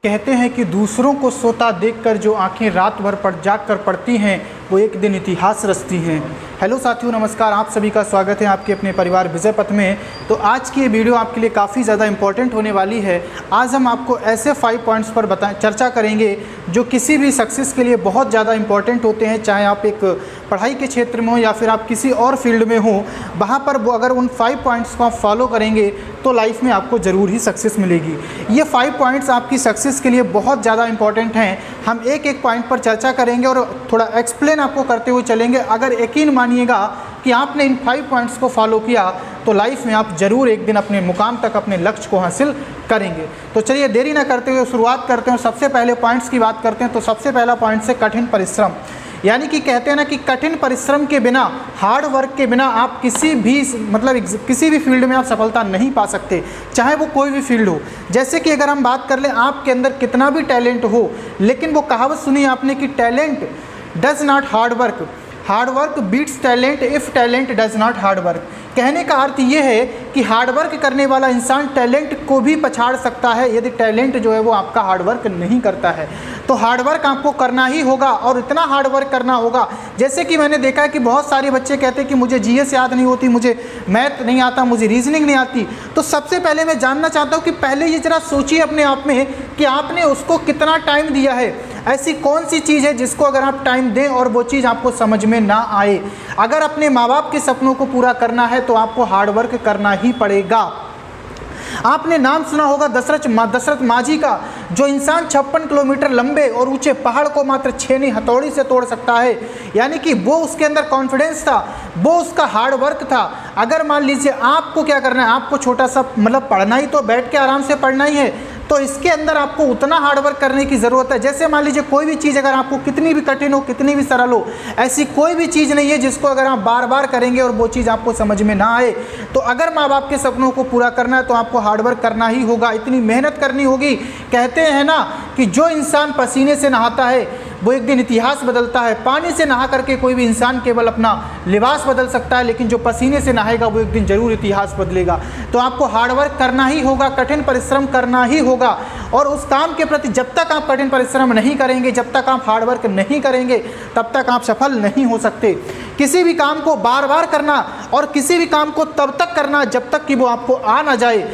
कहते हैं कि दूसरों को सोता देखकर जो आंखें रात भर जाग कर पड़ती हैं वो एक दिन इतिहास रचती हैं। हेलो साथियों, नमस्कार। आप सभी का स्वागत है आपके अपने परिवार विजय पथ में। तो आज की ये वीडियो आपके लिए काफ़ी ज़्यादा इंपॉर्टेंट होने वाली है। आज हम आपको ऐसे 5 पॉइंट्स पर चर्चा करेंगे जो किसी भी सक्सेस के लिए बहुत ज़्यादा इंपॉर्टेंट होते हैं, चाहे आप एक पढ़ाई के क्षेत्र में हो या फिर आप किसी और फील्ड में हो। वहाँ पर वो अगर उन 5 पॉइंट्स को आप फॉलो करेंगे तो लाइफ में आपको ज़रूर ही सक्सेस मिलेगी। ये 5 पॉइंट्स आपकी सक्सेस के लिए बहुत ज़्यादा इंपॉर्टेंट हैं। हम एक एक पॉइंट पर चर्चा करेंगे और थोड़ा एक्सप्लेन आपको करते हुए चलेंगे। अगर यकीन मानिएगा कि आपने इन 5 पॉइंट्स को फॉलो किया तो लाइफ में आप ज़रूर एक दिन अपने मुकाम तक, अपने लक्ष्य को हासिल करेंगे। तो चलिए देरी ना करते हुए शुरुआत करते हैं। सबसे पहले पॉइंट्स की बात करते हैं तो सबसे पहला पॉइंट है कठिन परिश्रम। यानी कि कहते हैं ना कि कठिन परिश्रम के बिना, हार्ड वर्क के बिना आप किसी भी फील्ड में आप सफलता नहीं पा सकते, चाहे वो कोई भी फील्ड हो। जैसे कि अगर हम बात कर लें, आपके अंदर कितना भी टैलेंट हो, लेकिन वो कहावत सुनी आपने कि talent does not hard work beats talent if talent does not hard work. कहने का अर्थ ये है कि हार्ड वर्क करने वाला इंसान टैलेंट को भी पछाड़ सकता है यदि टैलेंट जो है वो आपका हार्ड वर्क नहीं करता है। तो हार्ड वर्क आपको करना ही होगा और इतना हार्ड वर्क करना होगा। जैसे कि मैंने देखा है कि बहुत सारे बच्चे कहते हैं कि मुझे जीएस याद नहीं होती, मुझे मैथ नहीं आता, मुझे रीजनिंग नहीं आती। तो सबसे पहले मैं जानना चाहता हूँ कि पहले ये ज़रा सोचिए अपने आप में कि आपने उसको कितना टाइम दिया है। ऐसी कौन सी चीज़ है जिसको अगर आप टाइम दें और वो चीज़ आपको समझ में ना आए। अगर अपने माँ बाप के सपनों को पूरा करना है तो आपको हार्ड वर्क करना ही पड़ेगा। आपने नाम सुना होगा दशरथ माझी का, जो इंसान 56 किलोमीटर लंबे और ऊंचे पहाड़ को मात्र 6 हथौड़ी से तोड़ सकता है। यानी कि वो उसके अंदर कॉन्फिडेंस था, वो उसका हार्ड वर्क था। अगर मान लीजिए आपको क्या करना है, आपको छोटा सा पढ़ना ही तो बैठ के आराम से पढ़ना ही है, तो इसके अंदर आपको उतना हार्ड वर्क करने की ज़रूरत है। जैसे मान लीजिए कोई भी चीज़ अगर आपको कितनी भी कठिन हो, कितनी भी सरल हो, ऐसी कोई भी चीज़ नहीं है जिसको अगर आप बार बार करेंगे और वो चीज़ आपको समझ में ना आए। तो अगर माँ बाप के सपनों को पूरा करना है तो आपको हार्ड वर्क करना ही होगा, इतनी मेहनत करनी होगी। कहते हैं ना कि जो इंसान पसीने से नहाता है वो एक दिन इतिहास बदलता है। पानी से नहा करके कोई भी इंसान केवल अपना लिबास बदल सकता है, लेकिन जो पसीने से नहाएगा वो एक दिन ज़रूर इतिहास बदलेगा। तो आपको हार्ड वर्क करना ही होगा, कठिन परिश्रम करना ही होगा। और उस काम के प्रति जब तक आप कठिन परिश्रम नहीं करेंगे, जब तक आप हार्ड वर्क नहीं करेंगे, तब तक आप सफल नहीं हो सकते। किसी भी काम को बार बार करना और किसी भी काम को तब तक करना जब तक कि वो आपको आ ना जाए,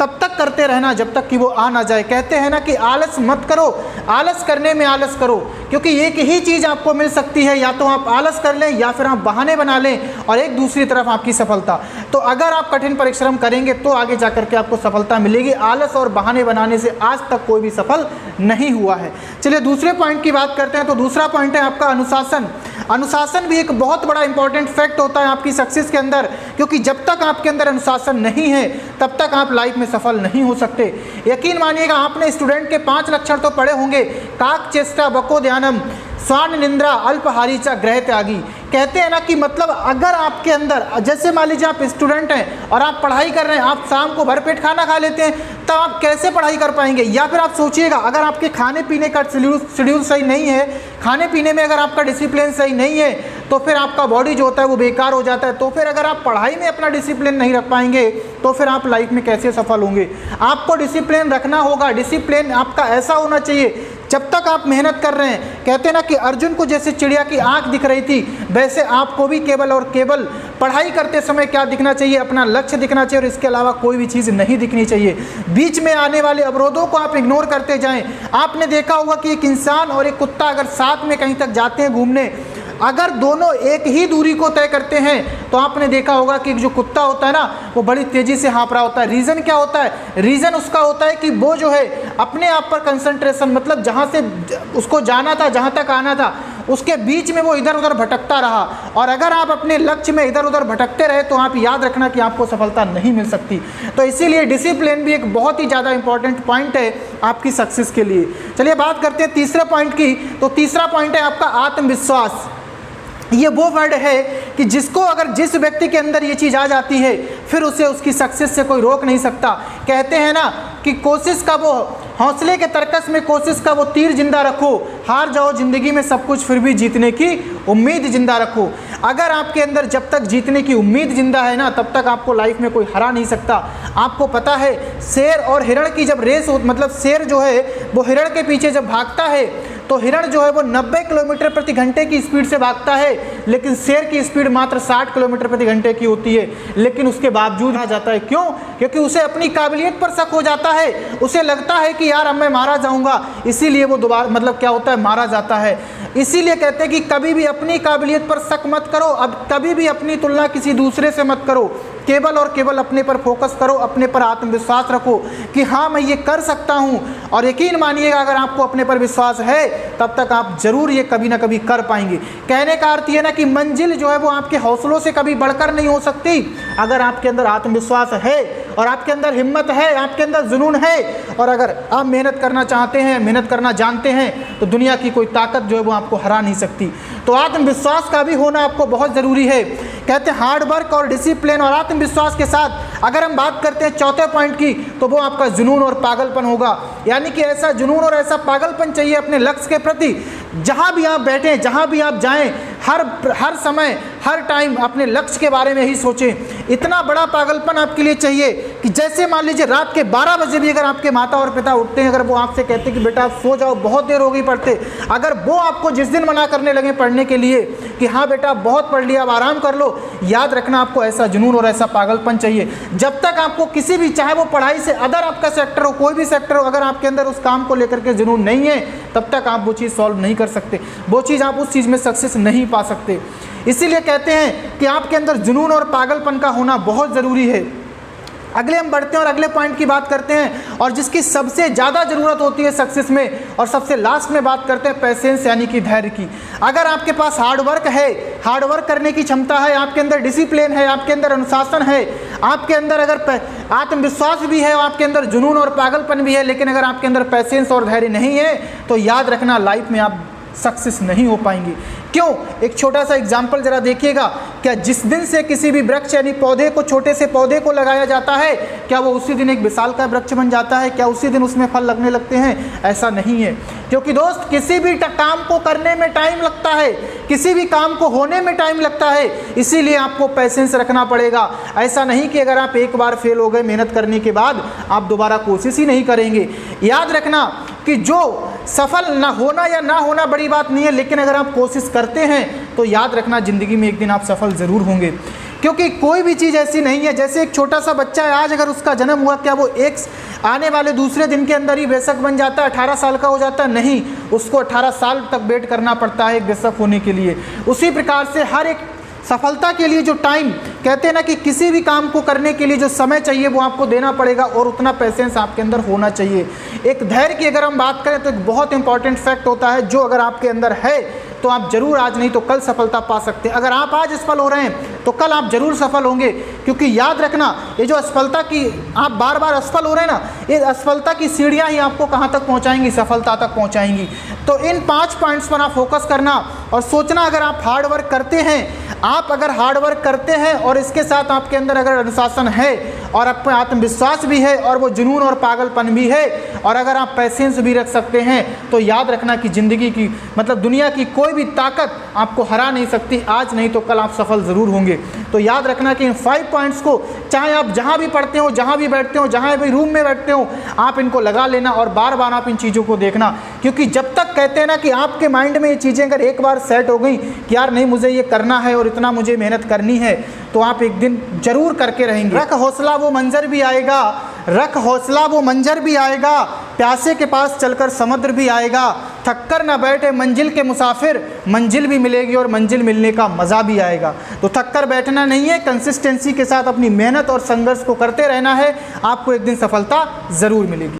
तब तक करते रहना जब तक कि वो आ ना जाए। कहते हैं ना कि आलस मत करो, आलस करने में आलस करो, क्योंकि एक ही चीज़ आपको मिल सकती है, या तो आप आलस कर लें या फिर आप बहाने बना लें, और एक दूसरी तरफ आपकी सफलता। तो अगर आप कठिन परिश्रम करेंगे तो आगे जा कर के आपको सफलता मिलेगी। आलस और बहाने बनाने से आज तक कोई भी सफल नहीं हुआ है। चलिए दूसरे पॉइंट की बात करते हैं। तो दूसरा पॉइंट है आपका अनुशासन। अनुशासन भी एक बहुत बड़ा इंपॉर्टेंट फैक्ट होता है आपकी सक्सेस के अंदर, क्योंकि जब तक आपके अंदर अनुशासन नहीं है तब तक आप लाइफ में सफल नहीं हो सकते। यकीन मानिएगा, आपने स्टूडेंट के 5 लक्षण तो पढ़े होंगे, काक चेष्टा बको ध्यानम स्वान निंद्रा अल्पहारी च ग्रह त्यागी। कहते हैं ना कि अगर आपके अंदर, जैसे मान लीजिए आप स्टूडेंट हैं और आप पढ़ाई कर रहे हैं, आप शाम को भरपेट खाना खा लेते हैं, तब आप कैसे पढ़ाई कर पाएंगे। या फिर आप सोचिएगा, अगर आपके खाने पीने का शेड्यूल सही नहीं है, खाने पीने में अगर आपका डिसिप्लिन सही नहीं है, तो फिर आपका बॉडी जो होता है वो बेकार हो जाता है। तो फिर अगर आप पढ़ाई में अपना डिसिप्लिन नहीं रख पाएंगे तो फिर आप लाइफ में कैसे सफल होंगे। आपको डिसिप्लिन रखना होगा। डिसिप्लिन आपका ऐसा होना चाहिए जब तक आप मेहनत कर रहे हैं। कहते हैं ना कि अर्जुन को जैसे चिड़िया की आंख दिख रही थी, वैसे आपको भी केवल और केवल पढ़ाई करते समय क्या दिखना चाहिए, अपना लक्ष्य दिखना चाहिए, और इसके अलावा कोई भी चीज़ नहीं दिखनी चाहिए। बीच में आने वाले अवरोधों को आप इग्नोर करते जाएं। आपने देखा होगा कि एक इंसान और एक कुत्ता अगर साथ में कहीं तक जाते हैं घूमने, अगर दोनों एक ही दूरी को तय करते हैं तो आपने देखा होगा कि जो कुत्ता होता है ना, वो बड़ी तेज़ी से हाँफ रहा होता है। रीज़न क्या होता है? रीज़न उसका होता है कि वो जो है अपने आप पर कंसंट्रेशन, जहाँ से उसको जाना था, जहाँ तक आना था, उसके बीच में वो इधर उधर भटकता रहा। और अगर आप अपने लक्ष्य में इधर उधर भटकते रहे तो आप याद रखना कि आपको सफलता नहीं मिल सकती। तो इसीलिए डिसिप्लिन भी एक बहुत ही ज़्यादा इंपॉर्टेंट पॉइंट है आपकी सक्सेस के लिए। चलिए बात करते हैं तीसरे पॉइंट की। तो तीसरा पॉइंट है आपका आत्मविश्वास। ये वो वर्ड है कि जिस व्यक्ति के अंदर ये चीज़ आ जाती है, फिर उसे उसकी सक्सेस से कोई रोक नहीं सकता। कहते हैं ना कि कोशिश का वो हौसले के तरकस में कोशिश का वो तीर जिंदा रखो, हार जाओ जिंदगी में सब कुछ फिर भी जीतने की उम्मीद जिंदा रखो। अगर आपके अंदर जब तक जीतने की उम्मीद जिंदा है ना, तब तक आपको लाइफ में कोई हरा नहीं सकता। आपको पता है शेर और हिरण की जब रेस हो, मतलब शेर जो है वो हिरण के पीछे जब भागता है तो हिरण जो है वो 90 किलोमीटर प्रति घंटे की स्पीड से भागता है, लेकिन शेर की स्पीड मात्र 60 किलोमीटर प्रति घंटे की होती है। लेकिन उसके बावजूद आ जाता है, क्यों? क्योंकि उसे अपनी काबिलियत पर शक हो जाता है, उसे लगता है कि यार अब मैं मारा जाऊंगा, इसीलिए वो दोबारा मतलब क्या होता है, मारा जाता है। इसीलिए कहते हैं कि कभी भी अपनी काबिलियत पर शक मत करो, अब कभी भी अपनी तुलना किसी दूसरे से मत करो, केवल और केवल अपने पर फोकस करो, अपने पर आत्मविश्वास रखो कि हाँ मैं ये कर सकता हूँ। और यकीन मानिएगा अगर आपको अपने पर विश्वास है तब तक आप जरूर ये कभी ना कभी कर पाएंगे। कहने का अर्थ ये ना कि मंजिल जो है वो आपके हौसलों से कभी बढ़कर नहीं हो सकती। अगर आपके अंदर आत्मविश्वास है और आपके अंदर हिम्मत है, आपके अंदर जुनून है और अगर आप मेहनत करना चाहते हैं, मेहनत करना जानते हैं, तो दुनिया की कोई ताकत जो है वो आपको हरा नहीं सकती। तो आत्मविश्वास का भी होना आपको बहुत ज़रूरी है। कहते हैं हार्ड वर्क और डिसिप्लिन और आत्मविश्वास के साथ अगर हम बात करते हैं चौथे पॉइंट की, तो वो आपका जुनून और पागलपन होगा। यानी कि ऐसा जुनून और ऐसा पागलपन चाहिए अपने लक्ष्य के प्रति, जहाँ भी आप बैठें, जहाँ भी आप जाएं, हर समय हर टाइम अपने लक्ष्य के बारे में ही सोचें। इतना बड़ा पागलपन आपके लिए चाहिए कि जैसे मान लीजिए रात के 12 बजे भी अगर आपके माता और पिता उठते हैं, अगर वो आपसे कहते हैं कि बेटा आप सो जाओ, बहुत देर हो गई पढ़ते, अगर वो आपको जिस दिन मना करने लगे पढ़ने के लिए कि हाँ बेटा बहुत पढ़ लिया अब आराम कर लो, याद रखना आपको ऐसा जुनून और ऐसा पागलपन चाहिए। जब तक आपको किसी भी, चाहे वो पढ़ाई से अदर आपका सेक्टर हो, कोई भी सेक्टर हो, अगर आपके अंदर उस काम को लेकर के जुनून नहीं है, तब तक आप वो चीज़ सॉल्व नहीं कर सकते, वो चीज़ आप उस चीज़ में सक्सेस नहीं पा सकते। इसीलिए कहते हैं कि आपके अंदर जुनून और पागलपन का होना बहुत ज़रूरी है। अगले हम बढ़ते हैं और अगले पॉइंट की बात करते हैं, और जिसकी सबसे ज़्यादा ज़रूरत होती है सक्सेस में, और सबसे लास्ट में बात करते हैं पेशेंस यानी कि धैर्य की। अगर आपके पास हार्ड वर्क है, हार्ड वर्क करने की क्षमता है, आपके अंदर डिसिप्लिन है, आपके अंदर अनुशासन है, आपके अंदर अगर आत्मविश्वास भी है, आपके अंदर जुनून और पागलपन भी है, लेकिन अगर आपके अंदर पेशेंस और धैर्य नहीं है, तो याद रखना लाइफ में आप सक्सेस नहीं हो पाएंगे। क्यों? एक छोटा सा एग्जाम्पल जरा देखिएगा। क्या जिस दिन से किसी भी वृक्ष यानी पौधे को, छोटे से पौधे को लगाया जाता है, क्या वो उसी दिन एक विशाल का वृक्ष बन जाता है? क्या उसी दिन उसमें फल लगने लगते हैं? ऐसा नहीं है। क्योंकि दोस्त किसी भी काम को करने में टाइम लगता है, किसी भी काम को होने में टाइम लगता है, इसीलिए आपको पेशेंस रखना पड़ेगा। ऐसा नहीं कि अगर आप एक बार फेल हो गए मेहनत करने के बाद आप दोबारा कोशिश ही नहीं करेंगे। याद रखना कि जो सफल ना होना या ना होना बड़ी बात नहीं है, लेकिन अगर आप कोशिश करते हैं तो याद रखना ज़िंदगी में एक दिन आप सफल ज़रूर होंगे। क्योंकि कोई भी चीज़ ऐसी नहीं है, जैसे एक छोटा सा बच्चा है, आज अगर उसका जन्म हुआ, क्या वो एक आने वाले दूसरे दिन के अंदर ही बेशक बन जाता है, 18 साल का हो जाता है? नहीं, उसको 18 साल तक वेट करना पड़ता है एक बेशक होने के लिए। उसी प्रकार से हर एक सफलता के लिए जो टाइम, कहते हैं ना कि किसी भी काम को करने के लिए जो समय चाहिए वो आपको देना पड़ेगा, और उतना पेशेंस आपके अंदर होना चाहिए। एक धैर्य की अगर हम बात करें तो एक बहुत इंपॉर्टेंट फैक्ट होता है, जो अगर आपके अंदर है तो आप जरूर आज नहीं तो कल सफलता पा सकते हैं। अगर आप आज असफल हो रहे हैं तो कल आप जरूर सफल होंगे। क्योंकि याद रखना, ये जो असफलता की, आप बार बार असफल हो रहे हैं ना, ये असफलता की सीढ़ियाँ ही आपको कहाँ तक पहुँचाएंगी? सफलता तक पहुँचाएंगी। तो इन 5 पॉइंट्स पर आप फोकस करना और सोचना, अगर आप हार्ड वर्क करते हैं, आप अगर हार्ड वर्क करते हैं और इसके साथ आपके अंदर अगर अनुशासन है और आपका आत्मविश्वास भी है और वो जुनून और पागलपन भी है, और अगर आप पेशेंस भी रख सकते हैं, तो याद रखना कि ज़िंदगी की, मतलब दुनिया की कोई भी ताकत आपको हरा नहीं सकती। आज नहीं तो कल आप सफल ज़रूर होंगे। तो याद रखना कि इन 5 पॉइंट्स को, चाहे आप जहाँ भी पढ़ते हो, जहाँ भी बैठते हो, जहाँ भी रूम में बैठते हो, आप इनको लगा लेना और बार बार आप इन चीज़ों को देखना। क्योंकि जब तक, कहते हैं ना कि आपके माइंड में ये चीज़ें अगर एक बार सेट हो गई कि यार नहीं मुझे ये करना है और इतना मुझे मेहनत करनी है, तो आप एक दिन जरूर करके रहेंगे। रख हौसला वो मंजर भी आएगा, रख हौसला वो मंजर भी आएगा, प्यासे के पास चलकर समुद्र भी आएगा, थककर ना बैठे मंजिल के मुसाफिर, मंजिल भी मिलेगी और मंजिल मिलने का मज़ा भी आएगा। तो थककर बैठना नहीं है, कंसिस्टेंसी के साथ अपनी मेहनत और संघर्ष को करते रहना है, आपको एक दिन सफलता ज़रूर मिलेगी।